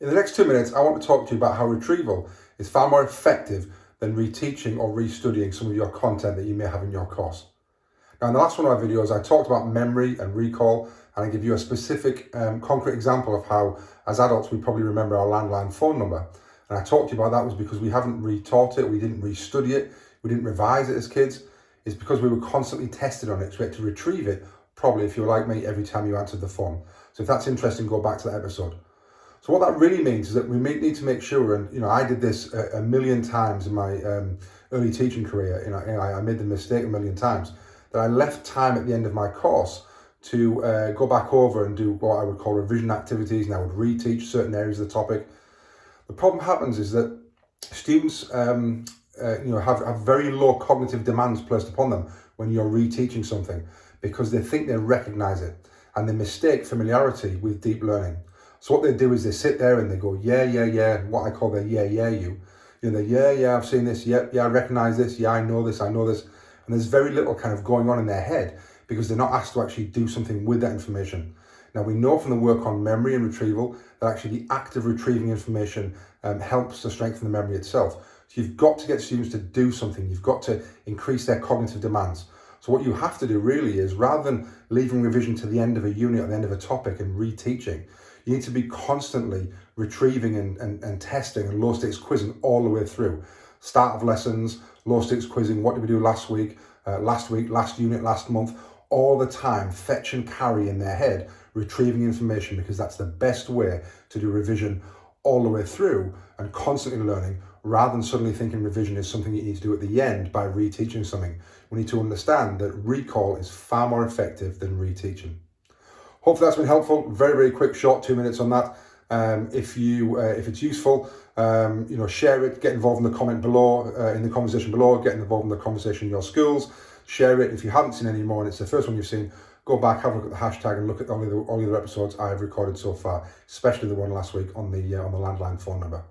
In the next 2 minutes, I want to talk to you about how retrieval is far more effective than reteaching or restudying some of your content that you may have in your course. Now, in the last one of my videos, I talked about memory and recall, and I give you a specific concrete example of how, as adults, we probably remember our landline phone number. And I talked to you about that was because we haven't retaught it, we didn't restudy it, we didn't revise it as kids. It's because we were constantly tested on it, so we had to retrieve it, probably if you're like me, every time you answered the phone. So if that's interesting, go back to that episode. So what that really means is that we need to make sure, and I did this a million times in my early teaching career. I made the mistake a million times that I left time at the end of my course to go back over and do what I would call revision activities, and I would reteach certain areas of the topic. The problem happens is that students have very low cognitive demands placed upon them when you're reteaching something, because they think they recognize it and they mistake familiarity with deep learning. So what they do is they sit there and they go, yeah, what I call their you. I've seen this, yeah, I recognize this, yeah, I know this. And there's very little kind of going on in their head because they're not asked to actually do something with that information. Now, we know from the work on memory and retrieval that actually the act of retrieving information helps to strengthen the memory itself. So you've got to get students to do something. You've got to increase their cognitive demands. So what you have to do really is, rather than leaving revision to the end of a unit or the end of a topic and reteaching, you need to be constantly retrieving and testing and low stakes quizzing all the way through. Start of lessons, low stakes quizzing, what did we do last week, last unit, last month, all the time, fetch and carry in their head, retrieving information, because that's the best way to do revision all the way through and constantly learning, rather than suddenly thinking revision is something you need to do at the end by reteaching something. We need to understand that recall is far more effective than reteaching. Hopefully that's been helpful. Very, very quick, short 2 minutes on that. If it's useful, share it, get involved in the comment below, in the conversation below, get involved in the conversation in your schools, share it. If you haven't seen any more and it's the first one you've seen, go back, have a look at the hashtag and look at all the other episodes I've recorded so far, especially the one last week on the landline phone number.